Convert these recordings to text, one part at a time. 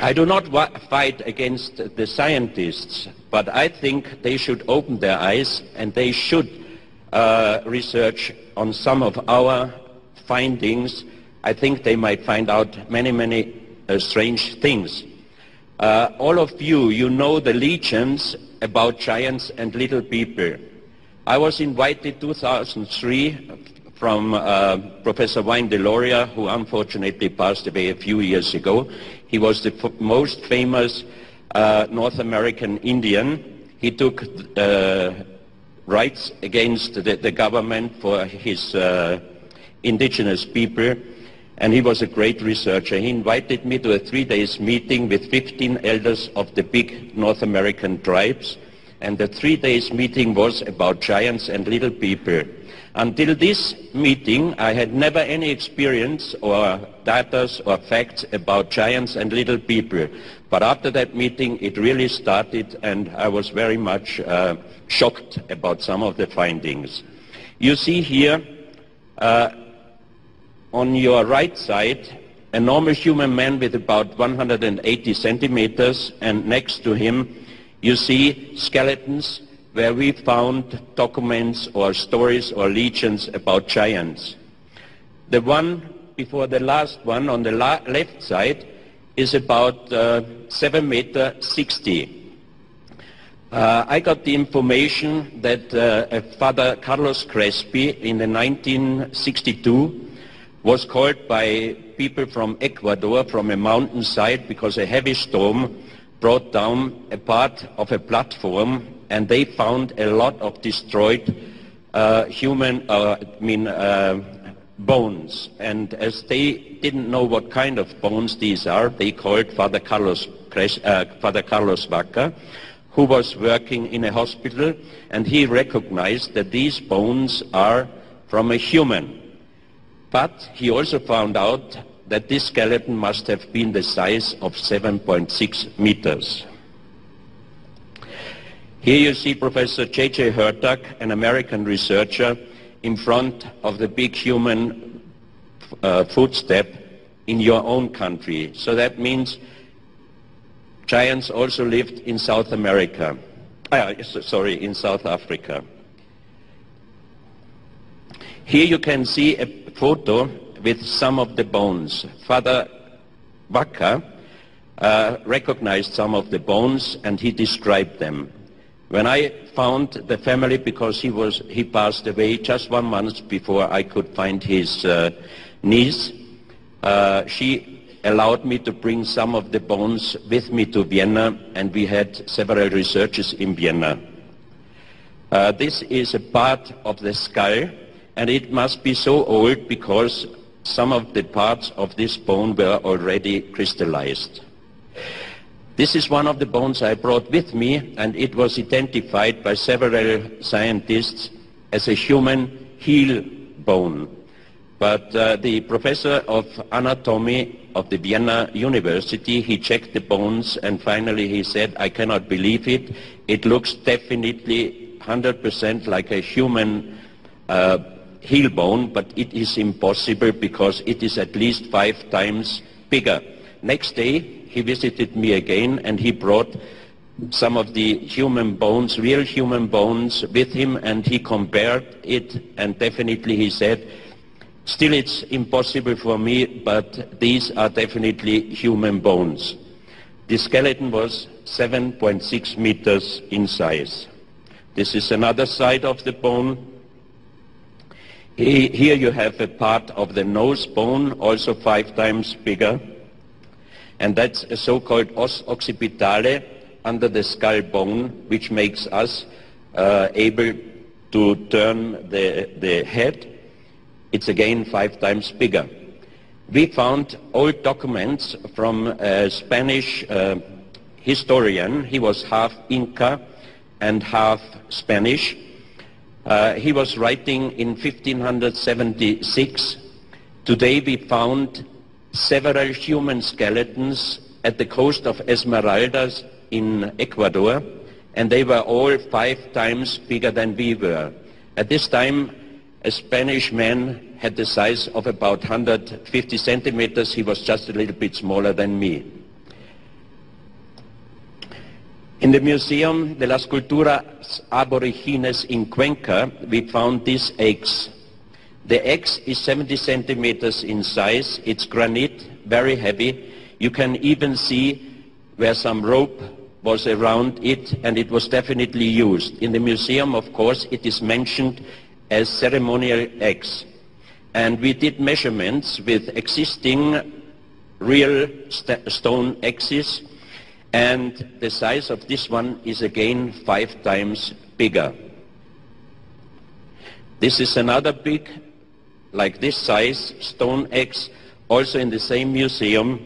I do not fight against the scientists, but I think they should open their eyes and they should research on some of our findings. I think they might find out many strange things. All of you know the legends about giants and little people. I was invited 2003 from Professor Wayne Deloria, who unfortunately passed away a few years ago. He was the most famous North American Indian. He took rights against the government for his indigenous people, and he was a great researcher. He invited me to a 3-day meeting with 15 elders of the big North American tribes, and the 3-day meeting was about giants and little people. Until this meeting, I had never any experience or data or facts about giants and little people. But after that meeting, it really started, and I was very much shocked about some of the findings. You see here, on your right side, a normal human man with about 180 centimeters, and next to him you see skeletons where we found documents or stories or legends about giants. The one before the last one on the left side is about 7 meter 60. I got the information that Father Carlos Crespi in the 1962 was called by people from Ecuador from a mountainside because a heavy storm brought down a part of a platform, and they found a lot of destroyed bones. And as they didn't know what kind of bones these are, they called Father Carlos Vaca, who was working in a hospital, and he recognized that these bones are from a human. But he also found out that this skeleton must have been the size of 7.6 meters. Here you see Professor J.J. Hertag, an American researcher, in front of the big human footstep in your own country. So that means giants also lived in South America. In South Africa. Here you can see a photo with some of the bones. Father Vaca recognized some of the bones and he described them. When I found the family, because he passed away just 1 month before I could find his niece, she allowed me to bring some of the bones with me to Vienna, and we had several researches in Vienna. This is a part of the skull, and it must be so old because some of the parts of this bone were already crystallized. This is one of the bones I brought with me, and it was identified by several scientists as a human heel bone. But the professor of anatomy of the Vienna University, he checked the bones, and finally he said, I cannot believe it. It looks definitely 100% like a human heel bone, but it is impossible because it is at least 5 times bigger. Next day, he visited me again, and he brought some of the human bones, real human bones, with him, and he compared it, and definitely he said, still it's impossible for me, but these are definitely human bones. The skeleton was 7.6 meters in size. This is another side of the bone. Here you have a part of the nose bone, also 5 times bigger. And that's a so-called os occipitale under the skull bone, which makes us able to turn the head. It's again 5 times bigger. We found old documents from a Spanish historian. He was half Inca and half Spanish. He was writing in 1576. Today we found several human skeletons at the coast of Esmeraldas in Ecuador, and they were all 5 times bigger than we were. At this time, a Spanish man had the size of about 150 centimeters. He was just a little bit smaller than me. In the museum de las Culturas Aborigines in Cuenca, we found these eggs. The egg is 70 centimeters in size. It's granite, very heavy. You can even see where some rope was around it, and it was definitely used. In the museum, of course, it is mentioned as ceremonial eggs. And we did measurements with existing real stone axes, and the size of this one is again 5 times bigger. This is another big, like this size, stone axe, also in the same museum,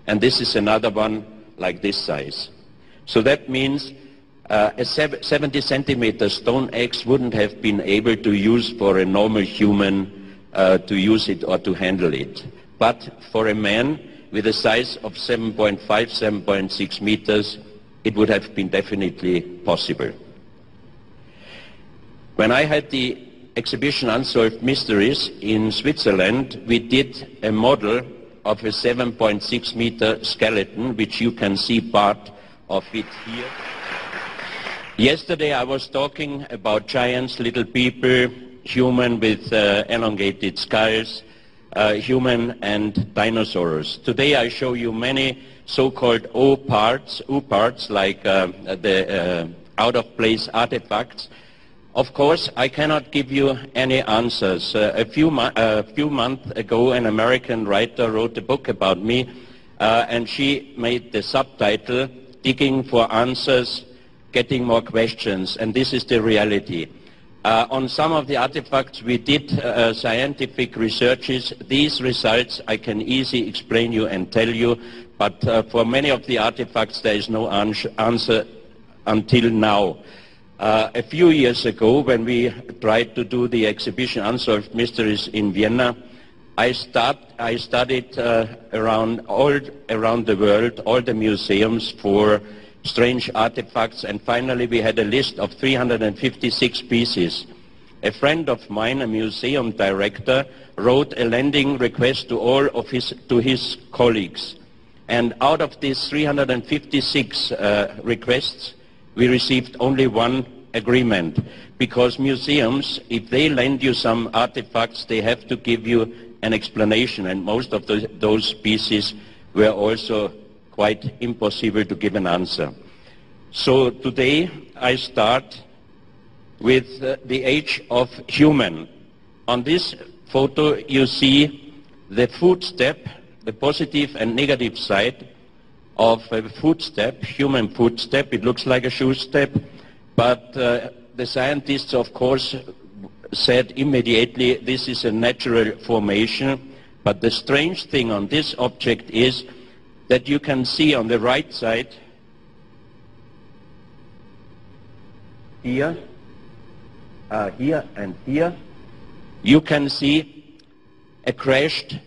and this is another one like this size. So that means a 70 centimeter stone axe wouldn't have been able to use for a normal human to use it or to handle it. But for a man with a size of 7.5, 7.6 meters, it would have been definitely possible. When I had the exhibition Unsolved Mysteries in Switzerland, we did a model of a 7.6 meter skeleton, which you can see part of it here. Yesterday I was talking about giants, little people, human with elongated skulls, human and dinosaurs. Today I show you many so-called O-parts, like the out-of-place artifacts. Of course, I cannot give you any answers. A few months ago, an American writer wrote a book about me, and she made the subtitle, Digging for Answers, Getting More Questions, and this is the reality. On some of the artifacts we did scientific researches. These results I can easily explain you and tell you, but for many of the artifacts there is no answer until now. A few years ago, when we tried to do the exhibition Unsolved Mysteries in Vienna, I studied around the world, all the museums for strange artifacts, and finally we had a list of 356 pieces. A friend of mine, a museum director, wrote a lending request to all of his colleagues. And out of these 356 requests, we received only one agreement, because museums, if they lend you some artifacts, they have to give you an explanation, and most of those pieces were also quite impossible to give an answer. So today I start with the age of human. On this photo you see the footstep, the positive and negative side of a footstep, human footstep. It looks like a shoe step, but the scientists of course said immediately this is a natural formation. But the strange thing on this object is that you can see on the right side here, and here, you can see a crashed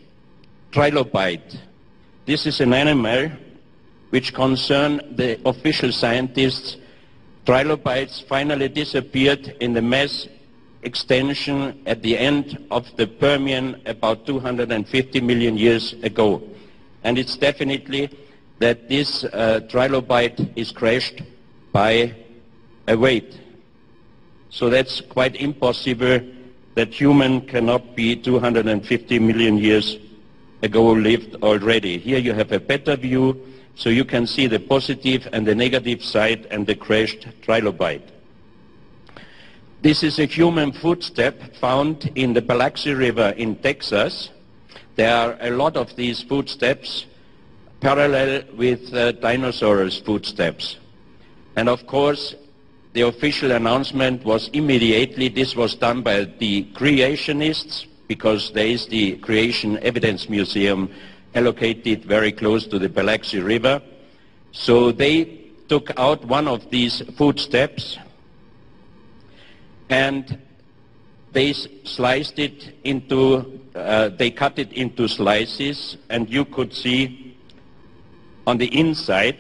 trilobite. This is an animal which concern the official scientists. Trilobites finally disappeared in the mass extinction at the end of the Permian about 250 million years ago. And it's definitely that this trilobite is crashed by a weight. So that's quite impossible that human cannot be 250 million years ago lived already. Here you have a better view, so you can see the positive and the negative side and the crashed trilobite. This is a human footstep found in the Biloxi River in Texas. There are a lot of these footsteps parallel with dinosaurs' footsteps. And of course, the official announcement was immediately, this was done by the creationists, because there is the Creation Evidence Museum allocated very close to the Biloxi River. So they took out one of these footsteps and they sliced it into, they cut it into slices, and you could see on the inside,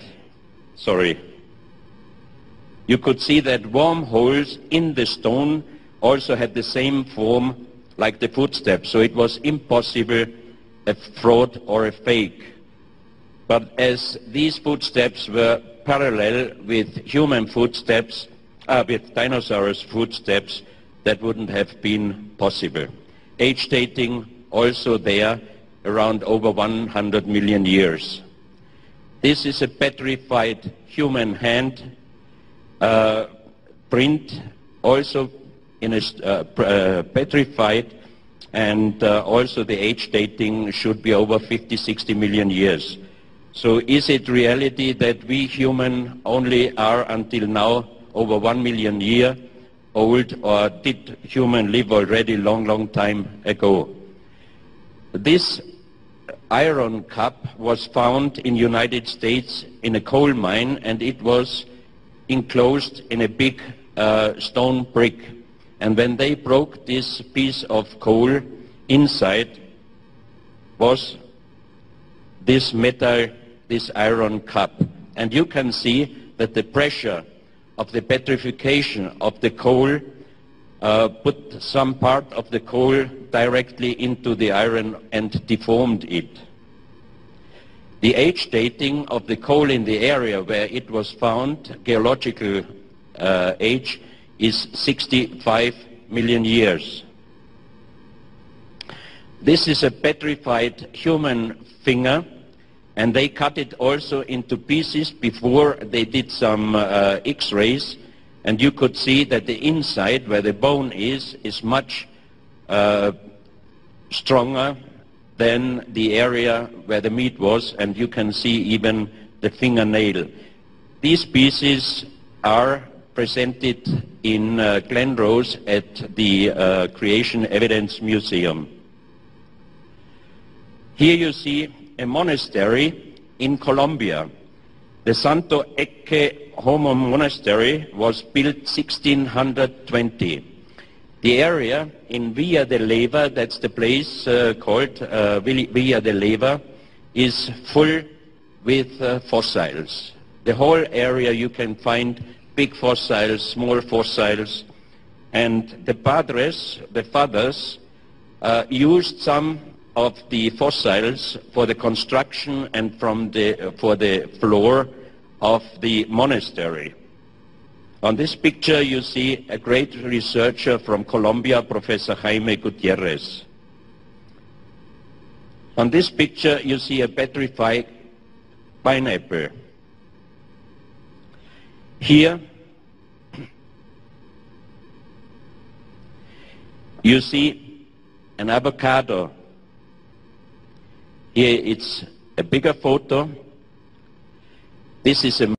you could see that wormholes in the stone also had the same form like the footsteps, so it was impossible a fraud or a fake. But as these footsteps were parallel with human footsteps, with dinosaurs' footsteps, that wouldn't have been possible. Age dating also there around over 100 million years. This is a petrified human hand print, also in a petrified, and also the age dating should be over 50-60 million years. So is it reality that we human only are until now over 1 million year old, or did human live already long time ago? This iron cup was found in United States in a coal mine, and it was enclosed in a big stone brick. And when they broke this piece of coal, inside was this metal, this iron cup. And you can see that the pressure of the petrification of the coal put some part of the coal directly into the iron and deformed it. The age dating of the coal in the area where it was found, geological age, is 65 million years. This is a petrified human finger, and they cut it also into pieces before they did some X-rays, and you could see that the inside, where the bone is much stronger than the area where the meat was, and you can see even the fingernail. These pieces are presented in Glen Rose at the Creation Evidence Museum. Here you see a monastery in Colombia. The Santo Ecce Homo Monastery was built 1620. The area in Villa de Leyva, that's the place called Villa de Leyva, is full with fossils. The whole area you can find big fossils, small fossils, and the padres, the fathers, used some of the fossils for the construction and for the floor of the monastery. On this picture you see a great researcher from Colombia, Professor Jaime Gutierrez. On this picture you see a petrified pineapple. Here you see an avocado. Here it's a bigger photo. This is a